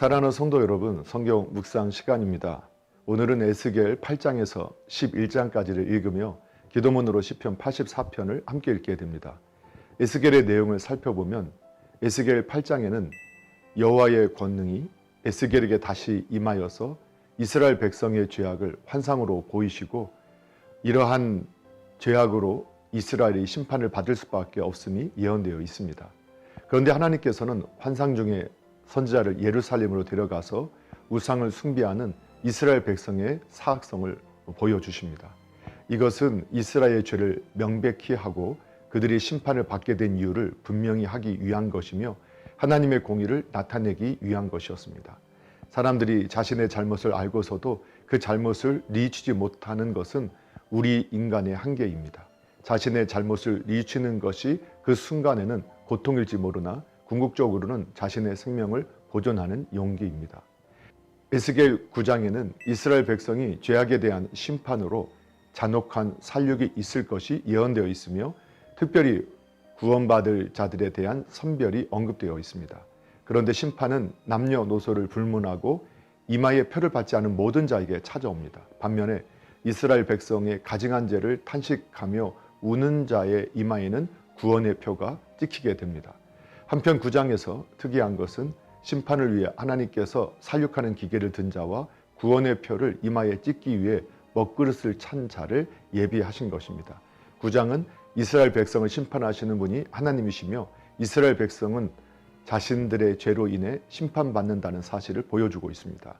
사랑하는 성도 여러분, 성경 묵상 시간입니다. 오늘은 에스겔 8장에서 11장까지를 읽으며 기도문으로 시편 84편을 함께 읽게 됩니다. 에스겔의 내용을 살펴보면 에스겔 8장에는 여호와의 권능이 에스겔에게 다시 임하여서 이스라엘 백성의 죄악을 환상으로 보이시고 이러한 죄악으로 이스라엘이 심판을 받을 수밖에 없음이 예언되어 있습니다. 그런데 하나님께서는 환상 중에 선지자를 예루살렘으로 데려가서 우상을 숭배하는 이스라엘 백성의 사악성을 보여주십니다. 이것은 이스라엘의 죄를 명백히 하고 그들이 심판을 받게 된 이유를 분명히 하기 위한 것이며 하나님의 공의를 나타내기 위한 것이었습니다. 사람들이 자신의 잘못을 알고서도 그 잘못을 뉘우치지 못하는 것은 우리 인간의 한계입니다. 자신의 잘못을 뉘우치는 것이 그 순간에는 고통일지 모르나 궁극적으로는 자신의 생명을 보존하는 용기입니다. 에스겔 9장에는 이스라엘 백성이 죄악에 대한 심판으로 잔혹한 살육이 있을 것이 예언되어 있으며 특별히 구원받을 자들에 대한 선별이 언급되어 있습니다. 그런데 심판은 남녀노소를 불문하고 이마에 표를 받지 않은 모든 자에게 찾아옵니다. 반면에 이스라엘 백성의 가증한 죄를 탄식하며 우는 자의 이마에는 구원의 표가 찍히게 됩니다. 한편 9장에서 특이한 것은 심판을 위해 하나님께서 살육하는 기계를 든 자와 구원의 표를 이마에 찍기 위해 먹그릇을 찬 자를 예비하신 것입니다. 9장은 이스라엘 백성을 심판하시는 분이 하나님이시며 이스라엘 백성은 자신들의 죄로 인해 심판받는다는 사실을 보여주고 있습니다.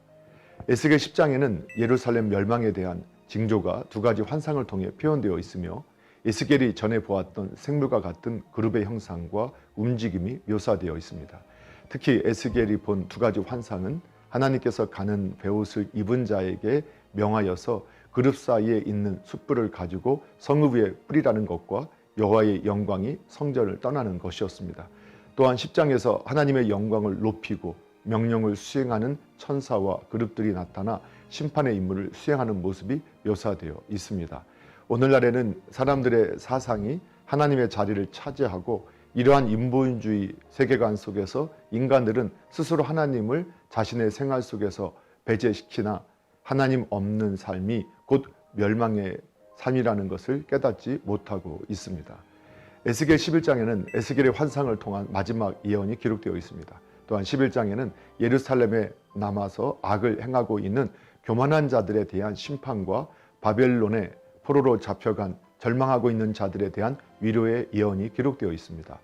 에스겔 10장에는 예루살렘 멸망에 대한 징조가 두 가지 환상을 통해 표현되어 있으며 에스겔이 전에 보았던 생물과 같은 그룹의 형상과 움직임이 묘사되어 있습니다. 특히 에스겔이 본 두 가지 환상은 하나님께서 가는 베옷을 입은 자에게 명하여서 그룹 사이에 있는 숯불을 가지고 성읍 위에 뿌리라는 것과 여호와의 영광이 성전을 떠나는 것이었습니다. 또한 10장에서 하나님의 영광을 높이고 명령을 수행하는 천사와 그룹들이 나타나 심판의 임무를 수행하는 모습이 묘사되어 있습니다. 오늘날에는 사람들의 사상이 하나님의 자리를 차지하고 이러한 인본주의 세계관 속에서 인간들은 스스로 하나님을 자신의 생활 속에서 배제시키나 하나님 없는 삶이 곧 멸망의 삶이라는 것을 깨닫지 못하고 있습니다. 에스겔 11장에는 에스겔의 환상을 통한 마지막 예언이 기록되어 있습니다. 또한 11장에는 예루살렘에 남아서 악을 행하고 있는 교만한 자들에 대한 심판과 바벨론의 포로로 잡혀간 절망하고 있는 자들에 대한 위로의 예언이 기록되어 있습니다.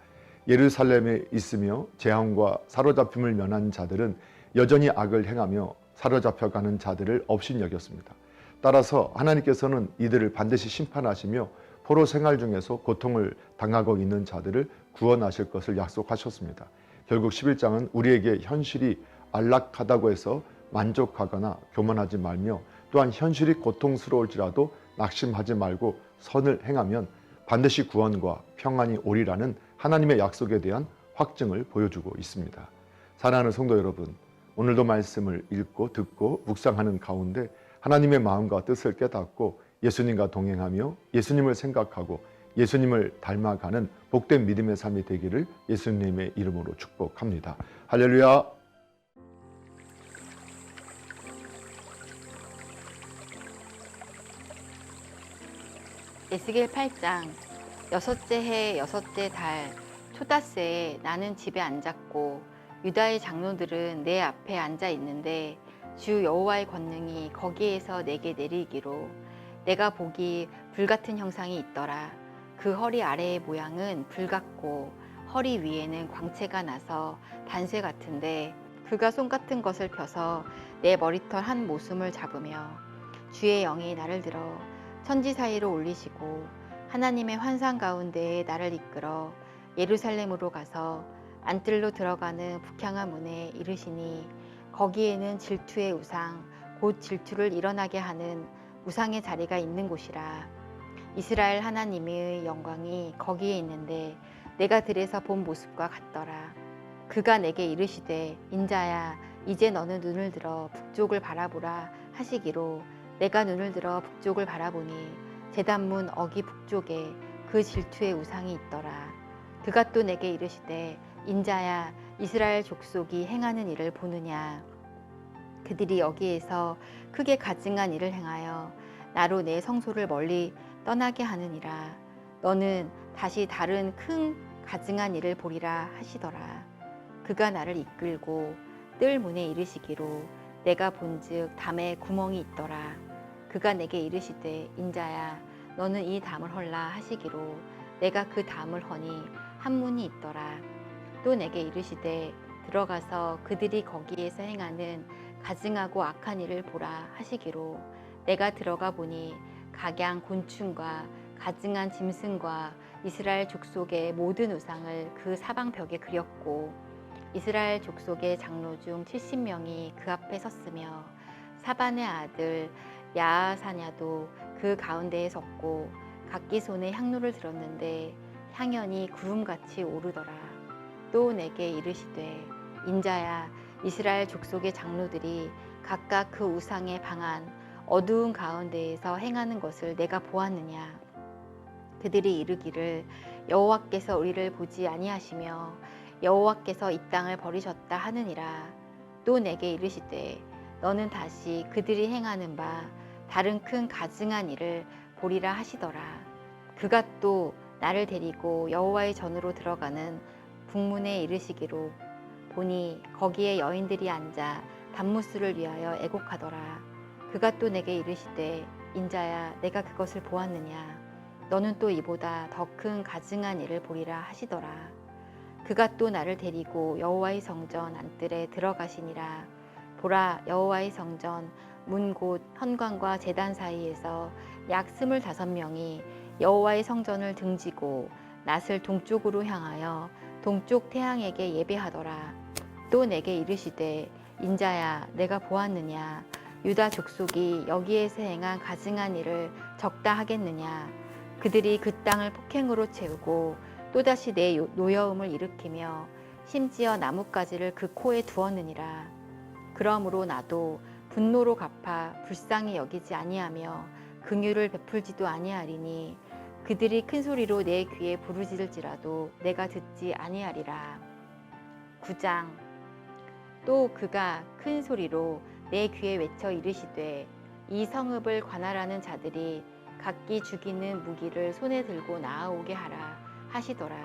예루살렘에 있으며 재앙과 사로잡힘을 면한 자들은 여전히 악을 행하며 사로잡혀가는 자들을 업신여겼습니다. 따라서 하나님께서는 이들을 반드시 심판하시며 포로 생활 중에서 고통을 당하고 있는 자들을 구원하실 것을 약속하셨습니다. 결국 11장은 우리에게 현실이 안락하다고 해서 만족하거나 교만하지 말며 또한 현실이 고통스러울지라도 낙심하지 말고 선을 행하면 반드시 구원과 평안이 오리라는 하나님의 약속에 대한 확증을 보여주고 있습니다. 사랑하는 성도 여러분, 오늘도 말씀을 읽고 듣고 묵상하는 가운데 하나님의 마음과 뜻을 깨닫고 예수님과 동행하며 예수님을 생각하고 예수님을 닮아가는 복된 믿음의 삶이 되기를 예수님의 이름으로 축복합니다. 할렐루야. 에스겔 8장 여섯째 해 여섯째 달 초다새에 나는 집에 앉았고 유다의 장로들은 내 앞에 앉아 있는데 주 여호와의 권능이 거기에서 내게 내리기로 내가 보기 불같은 형상이 있더라. 그 허리 아래의 모양은 불 같고 허리 위에는 광채가 나서 단쇠 같은데 그가 손 같은 것을 펴서 내 머리털 한 모숨을 잡으며 주의 영이 나를 들어 천지 사이로 올리시고 하나님의 환상 가운데에 나를 이끌어 예루살렘으로 가서 안뜰로 들어가는 북향한 문에 이르시니 거기에는 질투의 우상 곧 질투를 일어나게 하는 우상의 자리가 있는 곳이라. 이스라엘 하나님의 영광이 거기에 있는데 내가 들에서 본 모습과 같더라. 그가 내게 이르시되 인자야 이제 너는 눈을 들어 북쪽을 바라보라 하시기로 내가 눈을 들어 북쪽을 바라보니 제단문 어기 북쪽에 그 질투의 우상이 있더라. 그가 또 내게 이르시되 인자야 이스라엘 족속이 행하는 일을 보느냐. 그들이 여기에서 크게 가증한 일을 행하여 나로 내 성소를 멀리 떠나게 하느니라. 너는 다시 다른 큰 가증한 일을 보리라 하시더라. 그가 나를 이끌고 뜰 문에 이르시기로 내가 본즉 담에 구멍이 있더라. 그가 내게 이르시되 인자야 너는 이 담을 헐라 하시기로 내가 그 담을 허니 한 문이 있더라. 또 내게 이르시되 들어가서 그들이 거기에서 행하는 가증하고 악한 일을 보라 하시기로 내가 들어가 보니 각양 곤충과 가증한 짐승과 이스라엘 족속의 모든 우상을 그 사방 벽에 그렸고 이스라엘 족속의 장로 중 70명이 그 앞에 섰으며 사반의 아들 야하사냐도 그 가운데에 섰고 각기 손에 향로를 들었는데 향연이 구름같이 오르더라. 또 내게 이르시되 인자야 이스라엘 족속의 장로들이 각각 그 우상에 방한 어두운 가운데에서 행하는 것을 내가 보았느냐. 그들이 이르기를 여호와께서 우리를 보지 아니하시며 여호와께서 이 땅을 버리셨다 하느니라. 또 내게 이르시되 너는 다시 그들이 행하는 바 다른 큰 가증한 일을 보리라 하시더라. 그가 또 나를 데리고 여호와의 전으로 들어가는 북문에 이르시기로 보니 거기에 여인들이 앉아 단무스를 위하여 애곡하더라. 그가 또 내게 이르시되 인자야 내가 그것을 보았느냐. 너는 또 이보다 더 큰 가증한 일을 보리라 하시더라. 그가 또 나를 데리고 여호와의 성전 안뜰에 들어가시니라. 보라 여호와의 성전 문 곧 현관과 제단 사이에서 약 25명이 여호와의 성전을 등지고 낫을 동쪽으로 향하여 동쪽 태양에게 예배하더라. 또 내게 이르시되 인자야 내가 보았느냐. 유다 족속이 여기에서 행한 가증한 일을 적다 하겠느냐. 그들이 그 땅을 폭행으로 채우고 또다시 내 노여움을 일으키며 심지어 나뭇가지를 그 코에 두었느니라. 그러므로 나도 분노로 갚아 불쌍히 여기지 아니하며 긍휼을 베풀지도 아니하리니 그들이 큰 소리로 내 귀에 부르짖을지라도 내가 듣지 아니하리라. 9장. 또 그가 큰 소리로 내 귀에 외쳐 이르시되 이 성읍을 관할하는 자들이 각기 죽이는 무기를 손에 들고 나아오게 하라 하시더라.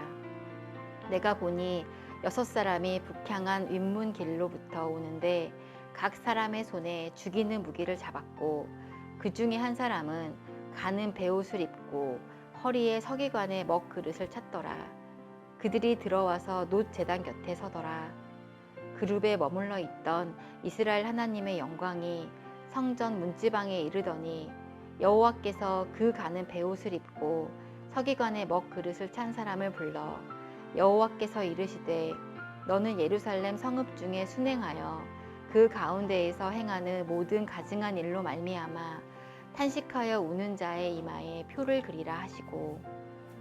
내가 보니 6사람이 북향한 윗문 길로부터 오는데 각 사람의 손에 죽이는 무기를 잡았고 그 중에 한 사람은 가는 베옷을 입고 허리에 서기관의 먹 그릇을 찼더라. 그들이 들어와서 놋 제단 곁에 서더라. 그룹에 머물러 있던 이스라엘 하나님의 영광이 성전 문지방에 이르더니 여호와께서 그 가는 베옷을 입고 서기관의 먹 그릇을 찬 사람을 불러 여호와께서 이르시되 너는 예루살렘 성읍 중에 순행하여 그 가운데에서 행하는 모든 가증한 일로 말미암아 탄식하여 우는 자의 이마에 표를 그리라 하시고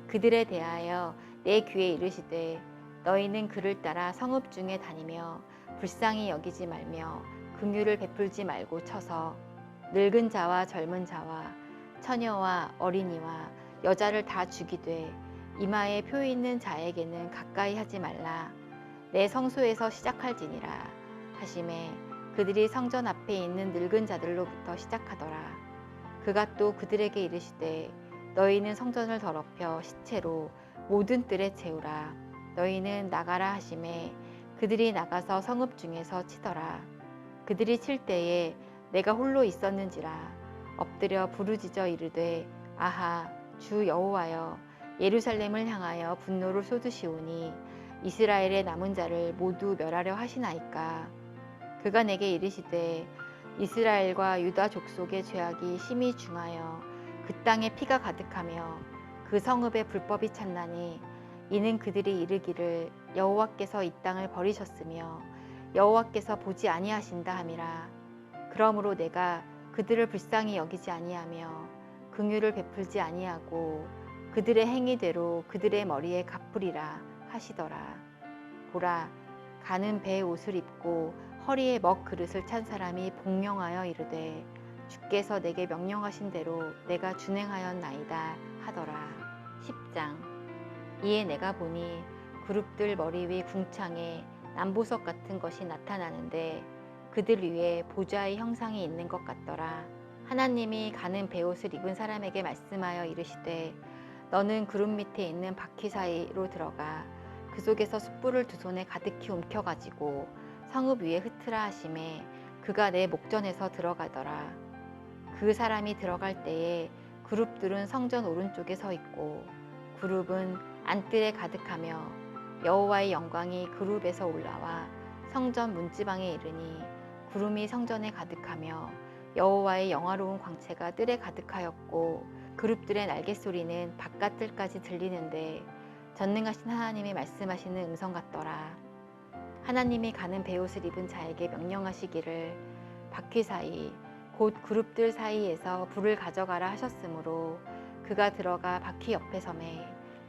그들에 대하여 내 귀에 이르시되 너희는 그를 따라 성읍 중에 다니며 불쌍히 여기지 말며 긍휼을 베풀지 말고 쳐서 늙은 자와 젊은 자와 처녀와 어린이와 여자를 다 죽이되 이마에 표 있는 자에게는 가까이 하지 말라. 내 성소에서 시작할지니라 하시매 그들이 성전 앞에 있는 늙은 자들로부터 시작하더라. 그가 또 그들에게 이르시되 너희는 성전을 더럽혀 시체로 모든 뜰에 채우라. 너희는 나가라 하시매 그들이 나가서 성읍 중에서 치더라. 그들이 칠 때에 내가 홀로 있었는지라 엎드려 부르짖어 이르되 아하 주 여호와여 예루살렘을 향하여 분노를 쏟으시오니 이스라엘의 남은 자를 모두 멸하려 하시나이까. 그가 내게 이르시되 이스라엘과 유다 족속의 죄악이 심히 중하여 그 땅에 피가 가득하며 그 성읍에 불법이 찼나니 이는 그들이 이르기를 여호와께서 이 땅을 버리셨으며 여호와께서 보지 아니하신다 함이라. 그러므로 내가 그들을 불쌍히 여기지 아니하며 긍휼을 베풀지 아니하고 그들의 행위대로 그들의 머리에 갚으리라 하시더라. 보라 가는 배 옷을 입고 허리에 먹 그릇을 찬 사람이 복명하여 이르되 주께서 내게 명령하신 대로 내가 준행하였나이다 하더라. 10장. 이에 내가 보니 그룹들 머리 위 궁창에 남보석 같은 것이 나타나는데 그들 위에 보좌의 형상이 있는 것 같더라. 하나님이 가는 베옷을 입은 사람에게 말씀하여 이르시되 너는 구름 밑에 있는 바퀴 사이로 들어가 그 속에서 숯불을 두 손에 가득히 움켜가지고 성읍 위에 흩으라 하심에 그가 내 목전에서 들어가더라. 그 사람이 들어갈 때에 그룹들은 성전 오른쪽에 서 있고 그룹은 안뜰에 가득하며 여호와의 영광이 그룹에서 올라와 성전 문지방에 이르니 구름이 성전에 가득하며 여호와의 영화로운 광채가 뜰에 가득하였고 그룹들의 날갯소리는 바깥 뜰까지 들리는데 전능하신 하나님이 말씀하시는 음성 같더라. 하나님이 가는 베옷을 입은 자에게 명령하시기를 바퀴 사이 곧 그룹들 사이에서 불을 가져가라 하셨으므로 그가 들어가 바퀴 옆에 서매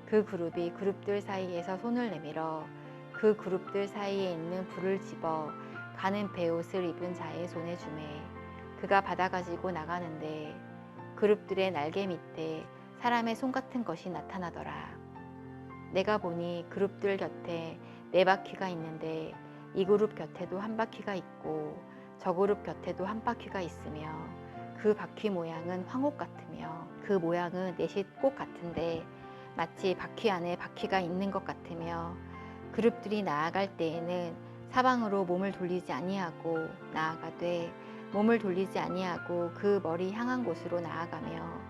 그 그룹이 그룹들 사이에서 손을 내밀어 그 그룹들 사이에 있는 불을 집어 가는 베옷을 입은 자의 손에 주매 그가 받아가지고 나가는데 그룹들의 날개 밑에 사람의 손 같은 것이 나타나더라. 내가 보니 그룹들 곁에 4바퀴가 있는데 이 그룹 곁에도 한 바퀴가 있고 저 그룹 곁에도 한 바퀴가 있으며 그 바퀴 모양은 황옥 같으며 그 모양은 내싯꽃 같은데 마치 바퀴 안에 바퀴가 있는 것 같으며 그룹들이 나아갈 때에는 사방으로 몸을 돌리지 아니하고 나아가되 몸을 돌리지 아니하고 그 머리 향한 곳으로 나아가며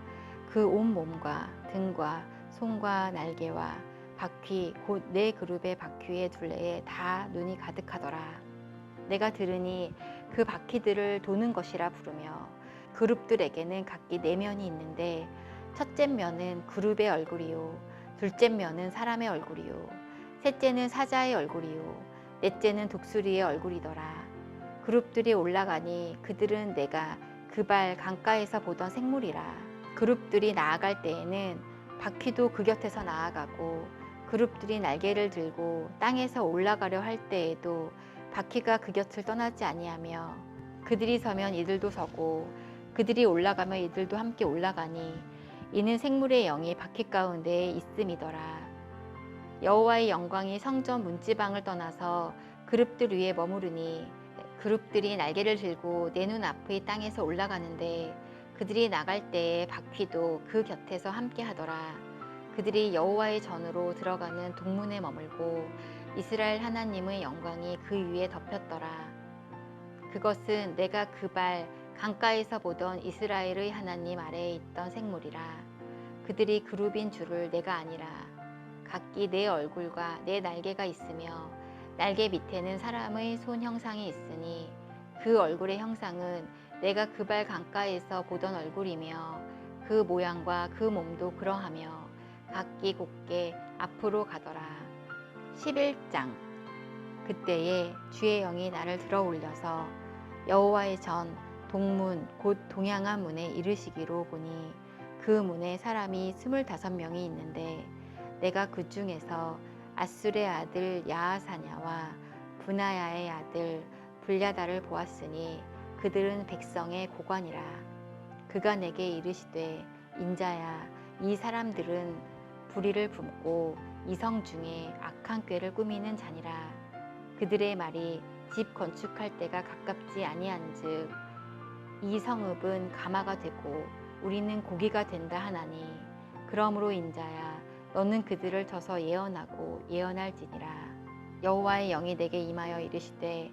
그 온 몸과 등과 손과 날개와 바퀴 곧 4그룹의 바퀴의 둘레에 다 눈이 가득하더라. 내가 들으니 그 바퀴들을 도는 것이라 부르며 그룹들에게는 각기 4면이 있는데 첫째 면은 그룹의 얼굴이요 둘째 면은 사람의 얼굴이요 셋째는 사자의 얼굴이요 넷째는 독수리의 얼굴이더라. 그룹들이 올라가니 그들은 내가 그발 강가에서 보던 생물이라. 그룹들이 나아갈 때에는 바퀴도 그 곁에서 나아가고 그룹들이 날개를 들고 땅에서 올라가려 할 때에도 바퀴가 그 곁을 떠나지 아니하며 그들이 서면 이들도 서고 그들이 올라가면 이들도 함께 올라가니 이는 생물의 영이 바퀴 가운데에 있음이더라. 여호와의 영광이 성전 문지방을 떠나서 그룹들 위에 머무르니 그룹들이 날개를 들고 내 눈 앞의 땅에서 올라가는데 그들이 나갈 때에 바퀴도 그 곁에서 함께 하더라. 그들이 여호와의 전으로 들어가는 동문에 머물고 이스라엘 하나님의 영광이 그 위에 덮였더라. 그것은 내가 그발 강가에서 보던 이스라엘의 하나님 아래에 있던 생물이라. 그들이 그룹인 줄을 내가 아니라. 각기 4 얼굴과 4 날개가 있으며 날개 밑에는 사람의 손 형상이 있으니 그 얼굴의 형상은 내가 그발 강가에서 보던 얼굴이며 그 모양과 그 몸도 그러하며 각기 곱게 앞으로 가더라. 11장. 그때에 주의 영이 나를 들어 올려서 여호와의 전 동문 곧 동양한 문에 이르시기로 보니 그 문에 사람이 25명이 있는데 내가 그 중에서 아술의 아들 야하사냐와 분하야의 아들 불야다를 보았으니 그들은 백성의 고관이라. 그가 내게 이르시되 인자야 이 사람들은 불의를 품고 이성 중에 악한 꾀를 꾸미는 자니라. 그들의 말이 집 건축할 때가 가깝지 아니한즉 이 성읍은 가마가 되고 우리는 고기가 된다 하나니 그러므로 인자야 너는 그들을 쳐서 예언하고 예언할지니라. 여호와의 영이 내게 임하여 이르시되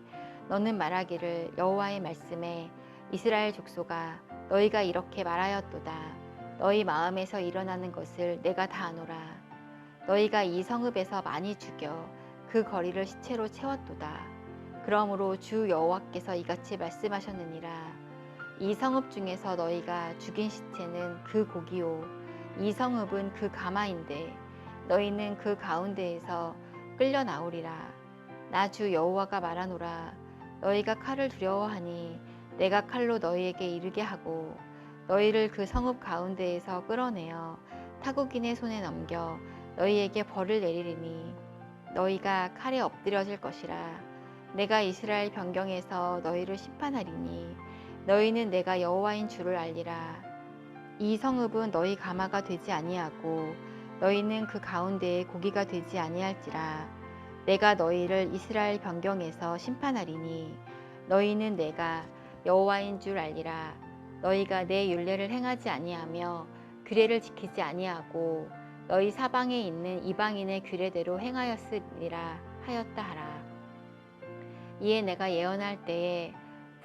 너는 말하기를 여호와의 말씀에 이스라엘 족속아 너희가 이렇게 말하였도다. 너희 마음에서 일어나는 것을 내가 다 아노라. 너희가 이 성읍에서 많이 죽여 그 거리를 시체로 채웠도다. 그러므로 주 여호와께서 이같이 말씀하셨느니라. 이 성읍 중에서 너희가 죽인 시체는 그 고기요 이 성읍은 그 가마인데 너희는 그 가운데에서 끌려 나오리라. 나 주 여호와가 말하노라. 너희가 칼을 두려워하니 내가 칼로 너희에게 이르게 하고 너희를 그 성읍 가운데에서 끌어내어 타국인의 손에 넘겨 너희에게 벌을 내리리니 너희가 칼에 엎드려질 것이라. 내가 이스라엘 변경에서 너희를 심판하리니 너희는 내가 여호와인 줄을 알리라. 이 성읍은 너희 가마가 되지 아니하고 너희는 그 가운데에 고기가 되지 아니할지라. 내가 너희를 이스라엘 변경에서 심판하리니 너희는 내가 여호와인 줄 알리라. 너희가 내 율례를 행하지 아니하며 규례를 지키지 아니하고 너희 사방에 있는 이방인의 규례대로 행하였으리라 하였다 하라. 이에 내가 예언할 때에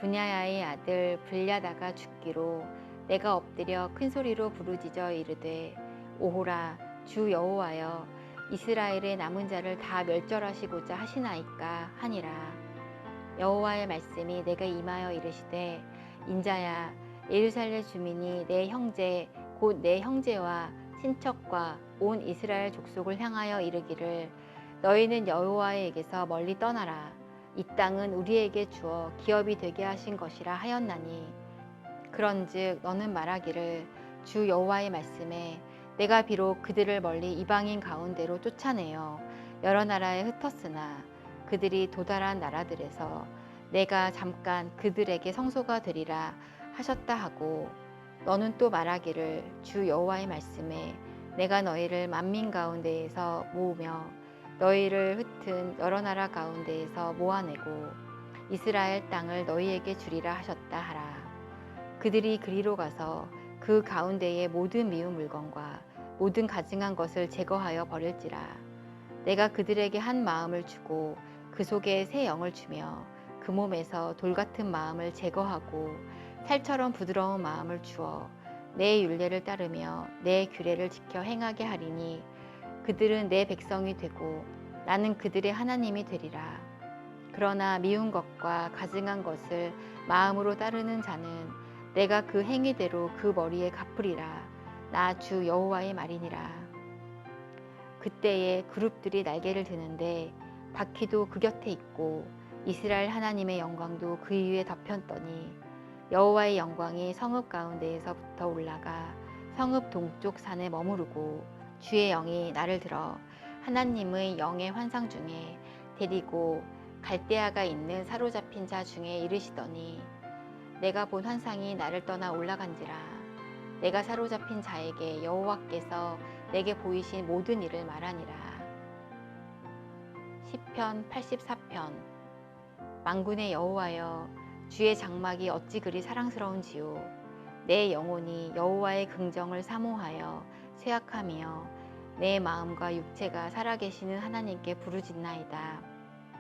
분야야의 아들 블랴다가 죽기로 내가 엎드려 큰 소리로 부르짖어 이르되 오호라 주 여호와여 이스라엘의 남은 자를 다 멸절하시고자 하시나이까 하니라. 여호와의 말씀이 내가 임하여 이르시되 인자야 예루살렘 주민이 내 형제 곧 내 형제와 친척과 온 이스라엘 족속을 향하여 이르기를 너희는 여호와에게서 멀리 떠나라. 이 땅은 우리에게 주어 기업이 되게 하신 것이라 하였나니 그런즉 너는 말하기를 주 여호와의 말씀에 내가 비록 그들을 멀리 이방인 가운데로 쫓아내어 여러 나라에 흩었으나 그들이 도달한 나라들에서 내가 잠깐 그들에게 성소가 되리라 하셨다 하고 너는 또 말하기를 주 여호와의 말씀에 내가 너희를 만민 가운데에서 모으며 너희를 흩은 여러 나라 가운데에서 모아내고 이스라엘 땅을 너희에게 주리라 하셨다 하라. 그들이 그리로 가서 그 가운데의 모든 미운 물건과 모든 가증한 것을 제거하여 버릴지라. 내가 그들에게 한 마음을 주고 그 속에 새 영을 주며 그 몸에서 돌 같은 마음을 제거하고 살처럼 부드러운 마음을 주어 내 율례를 따르며 내 규례를 지켜 행하게 하리니 그들은 내 백성이 되고 나는 그들의 하나님이 되리라. 그러나 미운 것과 가증한 것을 마음으로 따르는 자는 내가 그 행위대로 그 머리에 갚으리라. 나 주 여호와의 말이니라. 그때에 그룹들이 날개를 드는데 바퀴도 그 곁에 있고 이스라엘 하나님의 영광도 그 위에 덮였더니 여호와의 영광이 성읍 가운데에서부터 올라가 성읍 동쪽 산에 머무르고 주의 영이 나를 들어 하나님의 영의 환상 중에 데리고 갈대아가 있는 사로잡힌 자 중에 이르시더니 내가 본 환상이 나를 떠나 올라간지라. 내가 사로잡힌 자에게 여호와께서 내게 보이신 모든 일을 말하니라. 시편 84편. 만군의 여호와여 주의 장막이 어찌 그리 사랑스러운지요. 내 영혼이 여호와의 긍정을 사모하여 쇠약하며 내 마음과 육체가 살아계시는 하나님께 부르짖나이다.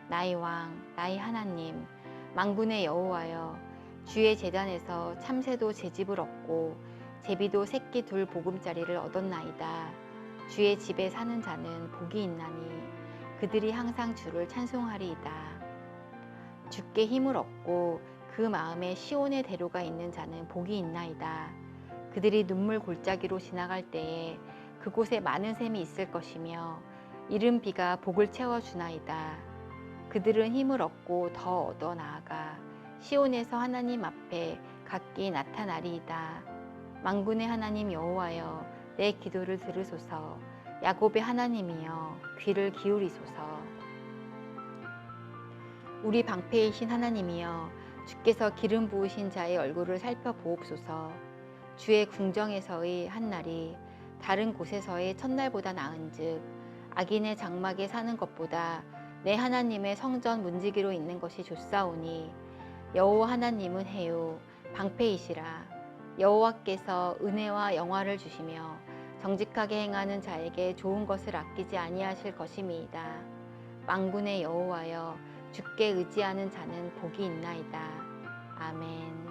나의 왕 나의 하나님 만군의 여호와여 주의 제단에서 참새도 제 집을 얻고 제비도 새끼 둘 보금자리를 얻었나이다. 주의 집에 사는 자는 복이 있나니 그들이 항상 주를 찬송하리이다. 주께 힘을 얻고 그 마음에 시온의 대로가 있는 자는 복이 있나이다. 그들이 눈물 골짜기로 지나갈 때에 그곳에 많은 샘이 있을 것이며 이른 비가 복을 채워주나이다. 그들은 힘을 얻고 더 얻어 나아가 시온에서 하나님 앞에 각기 나타나리이다. 만군의 하나님 여호와여 내 기도를 들으소서. 야곱의 하나님이여 귀를 기울이소서. 우리 방패이신 하나님이여 주께서 기름 부으신 자의 얼굴을 살펴보옵소서. 주의 궁정에서의 한날이 다른 곳에서의 첫날보다 나은즉 악인의 장막에 사는 것보다 내 하나님의 성전 문지기로 있는 것이 좋사오니 여호와 하나님은 해요 방패이시라. 여호와께서 은혜와 영화를 주시며 정직하게 행하는 자에게 좋은 것을 아끼지 아니하실 것임이이다. 만군의 여호와여 주께 의지하는 자는 복이 있나이다. 아멘.